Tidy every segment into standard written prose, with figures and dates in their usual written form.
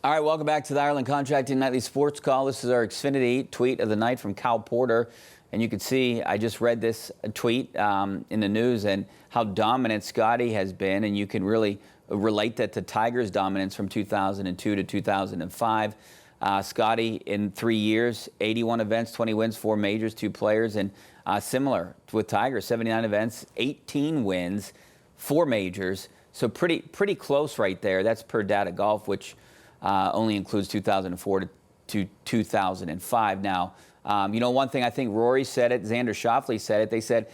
All right, welcome back to the Ireland Contracting Nightly Sports Call. This is our Xfinity tweet of the night from Cal Porter. And you can see, I just read this tweet in the news and how dominant Scotty has been. And you can really relate that to Tiger's dominance from 2002 to 2005. Scotty, in 3 years, 81 events, 20 wins, 4 majors, 2 players. And similar with Tiger, 79 events, 18 wins, 4 majors. So pretty close right there. That's per Data Golf, which only includes 2004 to 2005. Now, one thing I think Rory said it, Xander Schauffele said it. They said,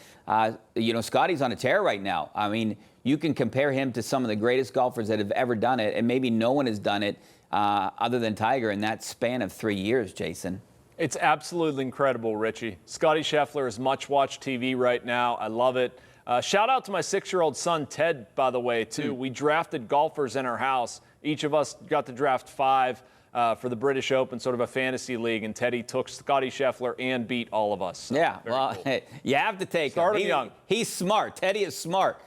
Scotty's on a tear right now. I mean, you can compare him to some of the greatest golfers that have ever done it, and maybe no one has done it other than Tiger in that span of 3 years, Jason. It's absolutely incredible, Richie. Scotty Scheffler is much-watched TV right now. I love it. Shout out to my 6-year-old son, Ted, by the way, too. We drafted golfers in our house. Each of us got to draft 5 for the British Open, sort of a fantasy league, and Teddy took Scotty Scheffler and beat all of us. So, yeah, well, cool. You have to take him. Young. He's smart. Teddy is smart.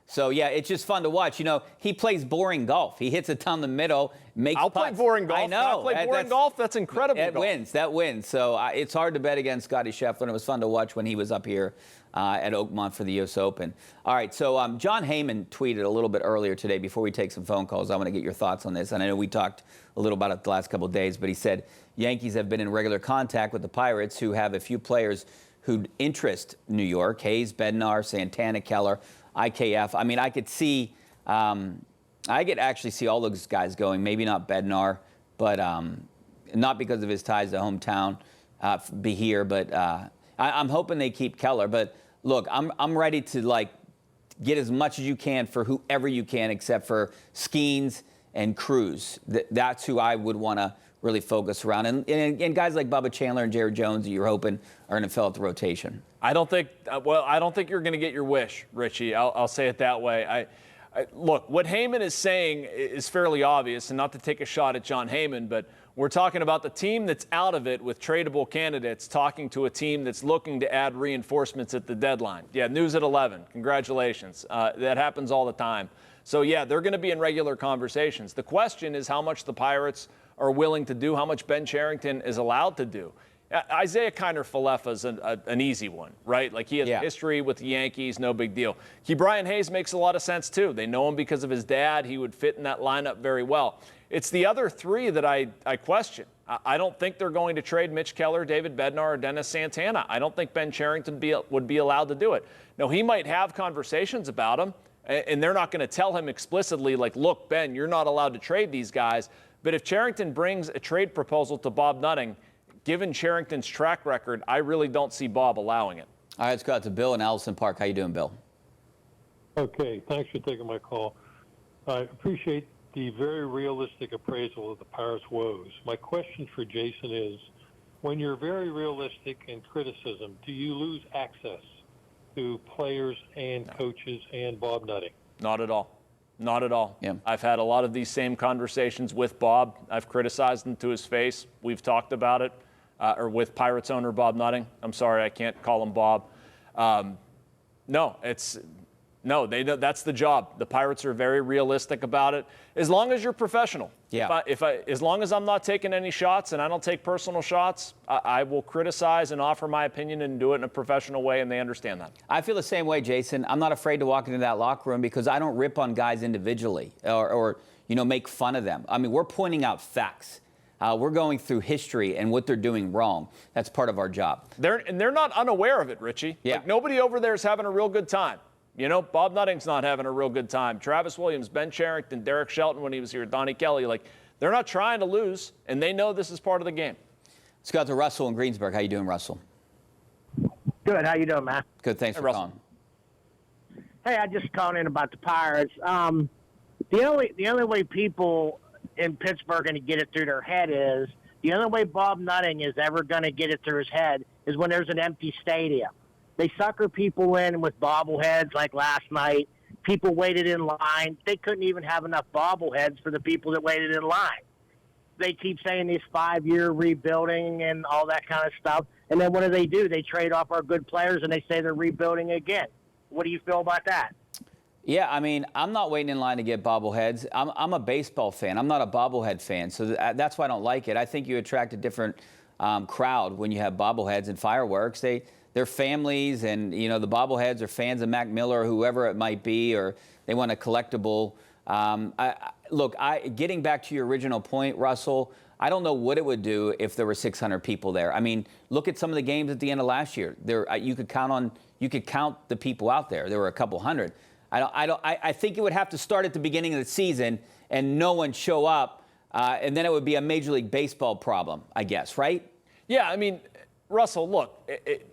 So, yeah, it's just fun to watch. He plays boring golf. He hits it down the middle, makes I'll putts. play boring golf. I know. I'll play boring golf. That's incredible. That wins. So it's hard to bet against Scotty Scheffler, and it was fun to watch when he was up here at Oakmont for the U.S. Open. All right, so John Heyman tweeted a little bit earlier today. Before we take some phone calls, I want to get your thoughts on this. And I know we talked a little about it the last couple of days, but he said Yankees have been in regular contact with the Pirates, who have a few players who interest New York: Hayes, Bednar, Santana, Keller, IKF. I mean, I could actually see all those guys going. Maybe not Bednar, but not because of his ties to hometown, be here. But I'm hoping they keep Keller. But look, I'm ready to get as much as you can for whoever you can, except for Skeens and Cruz. That's who I would want to really focus around. And guys like Bubba Chandler and Jared Jones that you're hoping are going to fill out the rotation. I don't think you're going to get your wish, Richie. I'll say it that way. Look, what Heyman is saying is fairly obvious, and not to take a shot at John Heyman, but we're talking about the team that's out of it with tradable candidates talking to a team that's looking to add reinforcements at the deadline. Yeah, news at 11. Congratulations. That happens all the time. So, yeah, they're going to be in regular conversations. The question is how much the Pirates are willing to do, how much Ben Cherington is allowed to do. Isaiah Kiner-Falefa is an easy one, right? Like, he has a history with the Yankees, no big deal. Ke'Bryan Hayes makes a lot of sense, too. They know him because of his dad. He would fit in that lineup very well. It's the other 3 that I question. I don't think they're going to trade Mitch Keller, David Bednar, or Dennis Santana. I don't think Ben Cherington would be allowed to do it. Now, he might have conversations about him, and they're not going to tell him explicitly, like, look, Ben, you're not allowed to trade these guys. But if Cherington brings a trade proposal to Bob Nutting, given Cherington's track record, I really don't see Bob allowing it. All right, let's go out to Bill in Allison Park. How you doing, Bill? Okay, thanks for taking my call. I appreciate the very realistic appraisal of the Pirates' woes. My question for Jason is, when you're very realistic in criticism, do you lose access to players and coaches and Bob Nutting? Not at all. Not at all. Yeah. I've had a lot of these same conversations with Bob. I've criticized him to his face. We've talked about it. Or with Pirates owner Bob Nutting. I'm sorry, I can't call him Bob. No, that's the job. The Pirates are very realistic about it. As long as you're professional. Yeah. As long as I'm not taking any shots and I don't take personal shots, I will criticize and offer my opinion and do it in a professional way, and they understand that. I feel the same way, Jason. I'm not afraid to walk into that locker room because I don't rip on guys individually or make fun of them. I mean, we're pointing out facts. We're going through history and what they're doing wrong. That's part of our job. They're not unaware of it, Richie. Yeah. Like, nobody over there is having a real good time. Bob Nutting's not having a real good time. Travis Williams, Ben Cherington, Derek Shelton when he was here, Donnie Kelly. They're not trying to lose, and they know this is part of the game. Let's go out to Russell in Greensburg. How you doing, Russell? Good. How you doing, man? Good. Thanks for calling. Hey, I just called in about the Pirates. The only way people in Pittsburgh are going to get it through their head is the only way Bob Nutting is ever going to get it through his head is when there's an empty stadium. They sucker people in with bobbleheads like last night. People waited in line. They couldn't even have enough bobbleheads for the people that waited in line. They keep saying this 5-year rebuilding and all that kind of stuff. And then what do? They trade off our good players and they say they're rebuilding again. What do you feel about that? Yeah, I mean, I'm not waiting in line to get bobbleheads. I'm a baseball fan. I'm not a bobblehead fan, so that's why I don't like it. I think you attract a different crowd when you have bobbleheads and fireworks. They're families, and the bobbleheads are fans of Mac Miller or whoever it might be, or they want a collectible. Look, getting back to your original point, Russell, I don't know what it would do if there were 600 people there. I mean, look at some of the games at the end of last year. You could count the people out there. There were a couple hundred. I think it would have to start at the beginning of the season and no one show up, and then it would be a Major League Baseball problem, I guess, right? Yeah, I mean, Russell, look,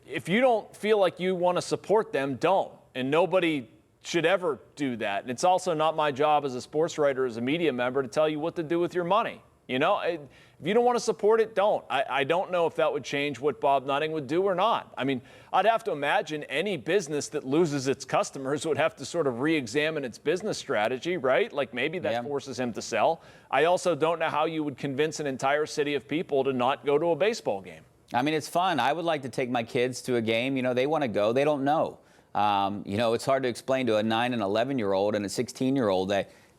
if you don't feel like you want to support them, don't. And nobody should ever do that. And it's also not my job as a sports writer, as a media member, to tell you what to do with your money. If you don't want to support it, don't. I don't know if that would change what Bob Nutting would do or not. I mean, I'd have to imagine any business that loses its customers would have to sort of re-examine its business strategy, right? Like maybe that forces him to sell. I also don't know how you would convince an entire city of people to not go to a baseball game. I mean, it's fun. I would like to take my kids to a game. They want to go. They don't know. It's hard to explain to a 9 and 11-year-old and a 16-year-old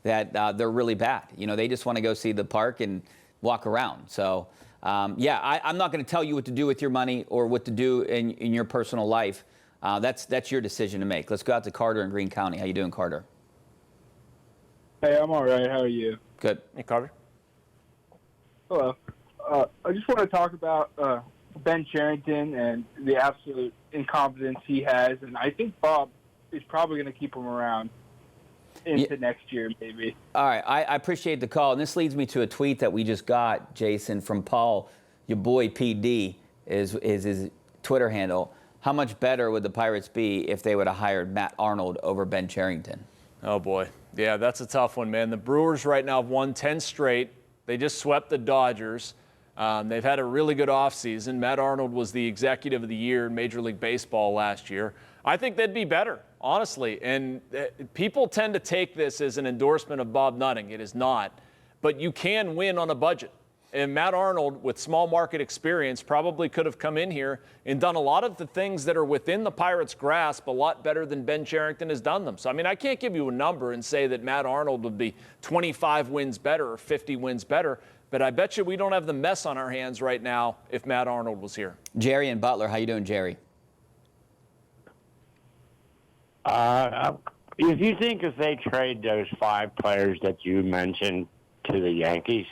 that they're really bad. They just want to go see the park and walk around. So, I'm not going to tell you what to do with your money or what to do in your personal life. That's your decision to make. Let's go out to Carter in Greene County. How you doing, Carter? Hey, I'm all right. How are you? Good. Hey, Carter. Hello. I just want to talk about Ben Cherington and the absolute incompetence he has, and I think Bob is probably going to keep him around into next year, maybe. All right, I appreciate the call, and this leads me to a tweet that we just got, Jason, from Paul. Your boy PD is his Twitter handle. How much better would the Pirates be if they would have hired Matt Arnold over Ben Cherington? Oh, boy. Yeah, that's a tough one, man. The Brewers right now have won 10 straight. They just swept the Dodgers. They've had a really good offseason. Matt Arnold was the executive of the year in Major League Baseball last year. I think they'd be better, honestly. And people tend to take this as an endorsement of Bob Nutting. It is not. But you can win on a budget. And Matt Arnold, with small market experience, probably could have come in here and done a lot of the things that are within the Pirates' grasp a lot better than Ben Cherington has done them. So, I mean, I can't give you a number and say that Matt Arnold would be 25 wins better or 50 wins better. But I bet you we don't have the mess on our hands right now if Matt Arnold was here. Jerry and Butler, how you doing, Jerry? If you think if they trade those 5 players that you mentioned to the Yankees,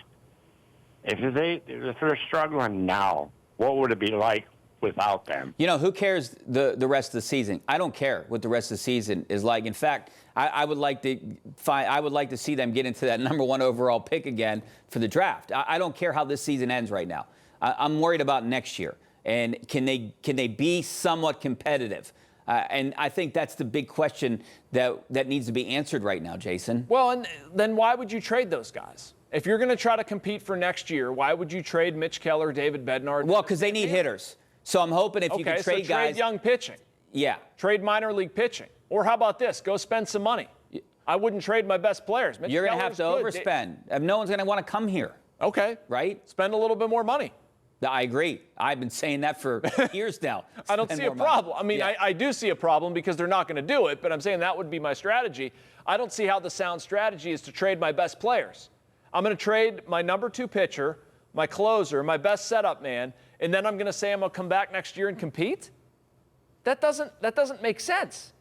if they're struggling now, what would it be like without them? Who cares the rest of the season? I don't care what the rest of the season is like. In fact, I would like to see them get into that #1 overall pick again for the draft. I don't care how this season ends right now. I'm worried about next year. And can they be somewhat competitive? And I think that's the big question that needs to be answered right now, Jason. Well, and then why would you trade those guys? If you're going to try to compete for next year, why would you trade Mitch Keller, David Bednar? Well, because they need hitters. So I'm hoping if you can trade guys. Trade young pitching. Yeah. Trade minor league pitching. Or how about this? Go spend some money. I wouldn't trade my best players. You're going to have to overspend. No one's going to want to come here. Okay. Right? Spend a little bit more money. I agree. I've been saying that for years now. I don't see a problem. I mean, I do see a problem because they're not going to do it, but I'm saying that would be my strategy. I don't see how the sound strategy is to trade my best players. I'm going to trade my #2 pitcher, my closer, my best setup man, and then I'm going to say I'm going to come back next year and compete? That doesn't make sense.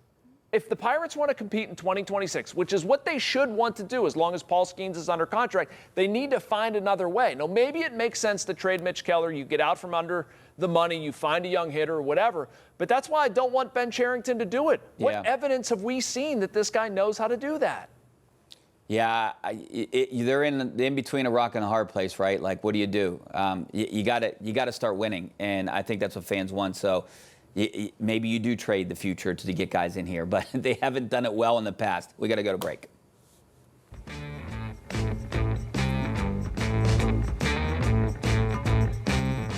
If the Pirates want to compete in 2026, which is what they should want to do as long as Paul Skeens is under contract, they need to find another way. Now, maybe it makes sense to trade Mitch Keller. You get out from under the money, you find a young hitter or whatever. But that's why I don't want Ben Cherington to do it. What evidence have we seen that this guy knows how to do that? Yeah, they're in between a rock and a hard place, right? Like, what do? You got to start winning, and I think that's what fans want. So maybe you do trade the future to get guys in here, but they haven't done it well in the past. We got to go to break.